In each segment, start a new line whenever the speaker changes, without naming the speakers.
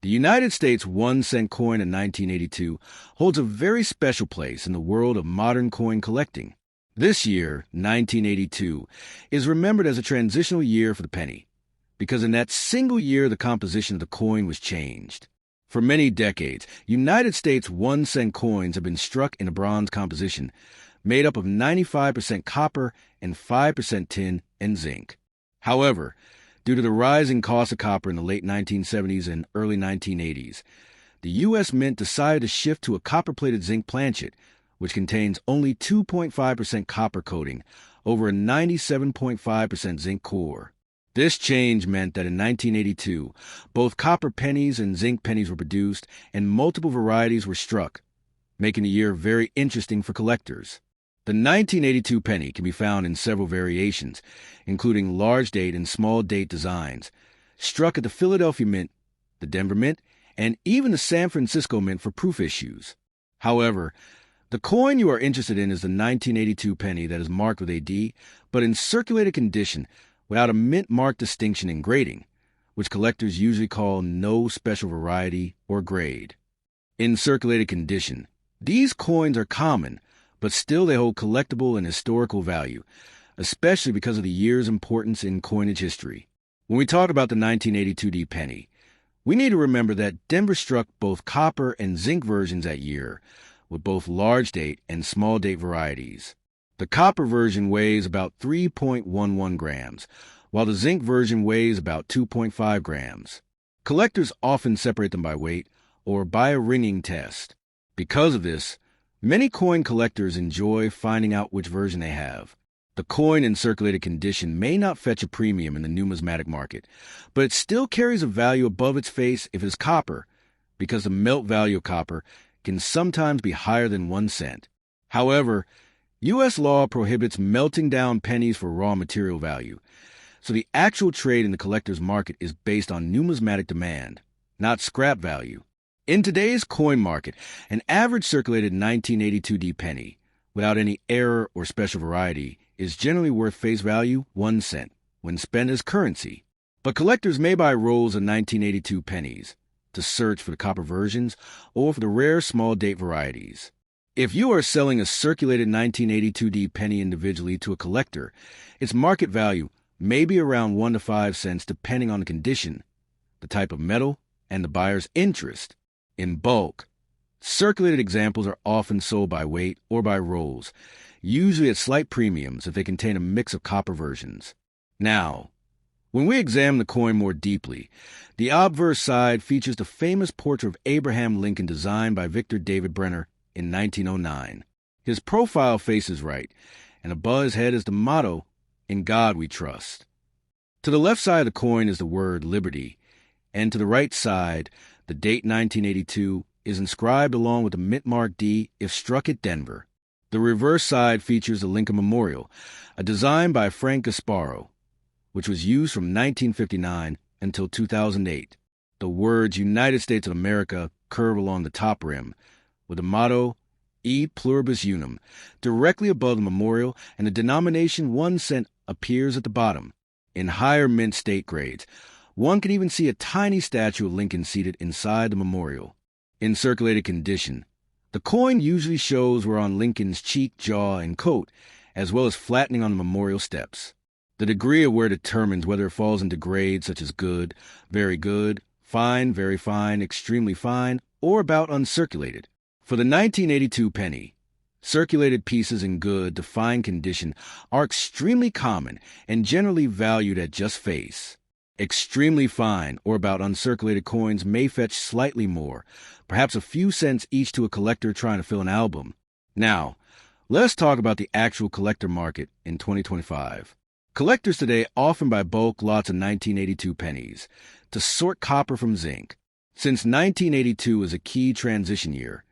The United States 1 cent coin in 1982 holds a very special place in the world of modern coin collecting. This year, 1982, is remembered as a transitional year for the penny, because in that single year the composition of the coin was changed. For many decades, United States 1 cent coins have been struck in a bronze composition, made up of 95% copper and 5% tin and zinc. However, due to the rising cost of copper in the late 1970s and early 1980s, the U.S. Mint decided to shift to a copper-plated zinc planchet, which contains only 2.5% copper coating over a 97.5% zinc core. This change meant that in 1982, both copper pennies and zinc pennies were produced and multiple varieties were struck, making the year very interesting for collectors. The 1982 penny can be found in several variations, including large date and small date designs, struck at the Philadelphia Mint, the Denver Mint, and even the San Francisco Mint for proof issues. However, the coin you are interested in is the 1982 penny that is marked with a D, but in circulated condition without a mint mark distinction in grading, which collectors usually call no special variety or grade. In circulated condition, these coins are common, but still they hold collectible and historical value, especially because of the year's importance in coinage history. When we talk about the 1982 D penny, we need to remember that Denver struck both copper and zinc versions that year, with both large date and small date varieties. The copper version weighs about 3.11 grams, while the zinc version weighs about 2.5 grams. Collectors often separate them by weight or by a ringing test. Because of this, many coin collectors enjoy finding out which version they have. The coin in circulated condition may not fetch a premium in the numismatic market, but it still carries a value above its face if it is copper, because the melt value of copper can sometimes be higher than 1 cent. However, U.S. law prohibits melting down pennies for raw material value, so the actual trade in the collector's market is based on numismatic demand, not scrap value. In today's coin market, an average circulated 1982 D penny, without any error or special variety, is generally worth face value 1 cent when spent as currency. But collectors may buy rolls of 1982 pennies to search for the copper versions or for the rare small date varieties. If you are selling a circulated 1982 D penny individually to a collector, its market value may be around 1 to 5 cents depending on the condition, the type of metal, and the buyer's interest. In bulk, circulated examples are often sold by weight or by rolls, usually at slight premiums if they contain a mix of copper versions. Now, when we examine the coin more deeply, the obverse side features the famous portrait of Abraham Lincoln designed by Victor David Brenner in 1909. His profile faces right, and above his head is the motto, "In God We Trust." To the left side of the coin is the word Liberty, and to the right side, the date 1982 is inscribed along with the mint mark D if struck at Denver. The reverse side features the Lincoln Memorial, a design by Frank Gasparo, which was used from 1959 until 2008. The words United States of America curve along the top rim, with the motto E Pluribus Unum directly above the memorial, and the denomination 1 cent appears at the bottom. In higher mint state grades, one can even see a tiny statue of Lincoln seated inside the memorial. In circulated condition, the coin usually shows where on Lincoln's cheek, jaw, and coat, as well as flattening on the memorial steps. The degree of wear determines whether it falls into grades such as good, very fine, very fine, extremely fine, or about uncirculated. For the 1982 penny, circulated pieces in good to fine condition are extremely common and generally valued at just face. Extremely fine or about uncirculated coins may fetch slightly more, perhaps a few cents each to a collector trying to fill an album. Now, let's talk about the actual collector market in 2025. Collectors today often buy bulk lots of 1982 pennies to sort copper from zinc. Since 1982 is a key transition year,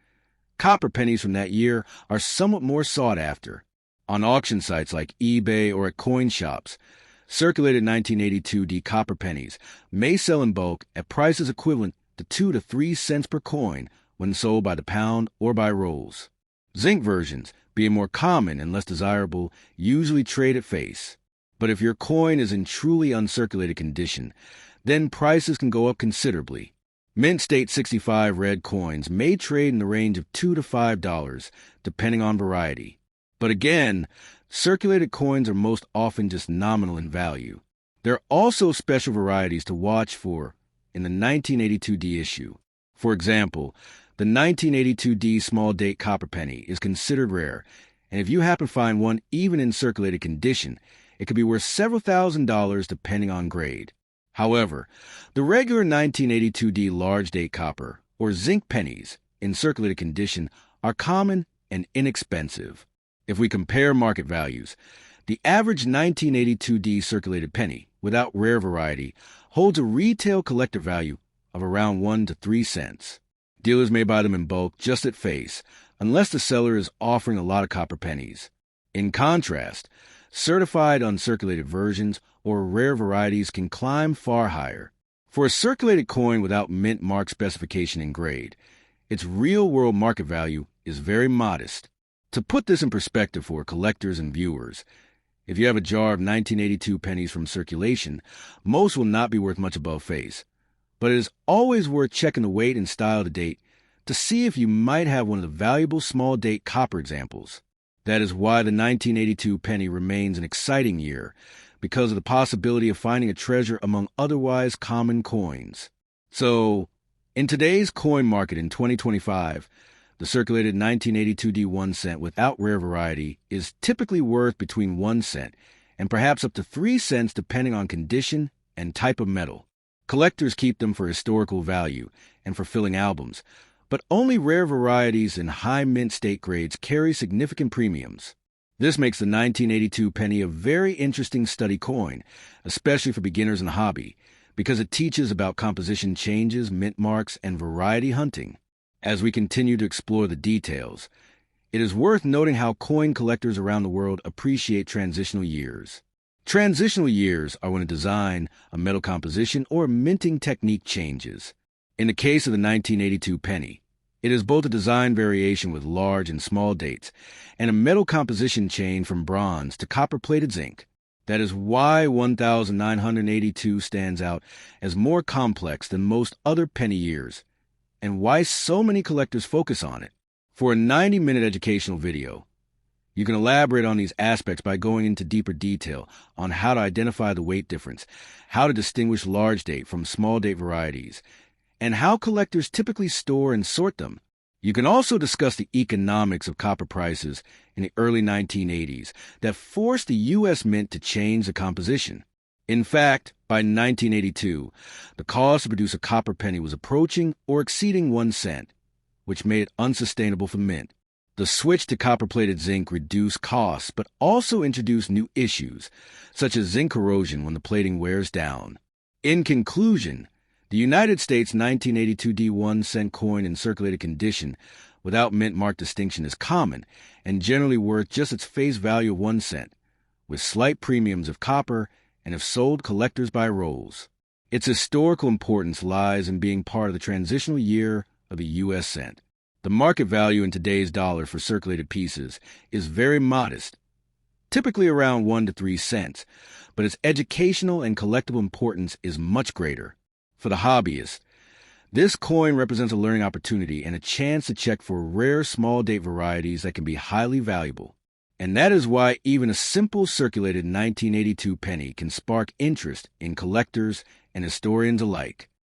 copper pennies from that year are somewhat more sought after. On auction sites like eBay or at coin shops, circulated 1982 D copper pennies may sell in bulk at prices equivalent to 2 to 3 cents per coin when sold by the pound or by rolls. Zinc versions, being more common and less desirable, usually trade at face. But if your coin is in truly uncirculated condition, then prices can go up considerably. Mint State 65 red coins may trade in the range of $2 to $5, depending on variety. But again, circulated coins are most often just nominal in value. There are also special varieties to watch for in the 1982D issue. For example, the 1982D small date copper penny is considered rare, and if you happen to find one even in circulated condition, it could be worth several $1,000s depending on grade. However, the regular 1982D large date copper, or zinc pennies, in circulated condition are common and inexpensive. If we compare market values, the average 1982D circulated penny, without rare variety, holds a retail collector value of around 1 to 3 cents. Dealers may buy them in bulk just at face, unless the seller is offering a lot of copper pennies. In contrast, certified uncirculated versions or rare varieties can climb far higher. For a circulated coin without mint mark specification and grade, its real-world market value is very modest. To put this in perspective for collectors and viewers, if you have a jar of 1982 pennies from circulation, most will not be worth much above face. But it is always worth checking the weight and style to date to see if you might have one of the valuable small date copper examples. That is why the 1982 penny remains an exciting year, because of the possibility of finding a treasure among otherwise common coins. So, in today's coin market in 2025, the circulated 1982D 1 cent without rare variety is typically worth between 1 cent and perhaps up to 3 cents depending on condition and type of metal. Collectors keep them for historical value and for filling albums, but only rare varieties in high mint state grades carry significant premiums. This makes the 1982 penny a very interesting study coin, especially for beginners in the hobby, because it teaches about composition changes, mint marks, and variety hunting. As we continue to explore the details, it is worth noting how coin collectors around the world appreciate transitional years. Transitional years are when a design, a metal composition, or minting technique changes. In the case of the 1982 penny, it is both a design variation with large and small dates and a metal composition change from bronze to copper-plated zinc. That is why 1982 stands out as more complex than most other penny years, and why so many collectors focus on it. For a 90-minute educational video, you can elaborate on these aspects by going into deeper detail on how to identify the weight difference, how to distinguish large date from small date varieties, and how collectors typically store and sort them. You can also discuss the economics of copper prices in the early 1980s that forced the U.S. Mint to change the composition. In fact, by 1982, the cost to produce a copper penny was approaching or exceeding 1 cent, which made it unsustainable for mint. The switch to copper-plated zinc reduced costs, but also introduced new issues, such as zinc corrosion when the plating wears down. In conclusion, the United States 1982 D1 cent coin in circulated condition without mint mark distinction is common and generally worth just its face value of 1 cent, with slight premiums of copper and if sold collectors by rolls. Its historical importance lies in being part of the transitional year of the U.S. cent. The market value in today's dollar for circulated pieces is very modest, typically around 1 to 3 cents, but its educational and collectible importance is much greater. For the hobbyist, this coin represents a learning opportunity and a chance to check for rare small date varieties that can be highly valuable. And that is why even a simple circulated 1982 penny can spark interest in collectors and historians alike.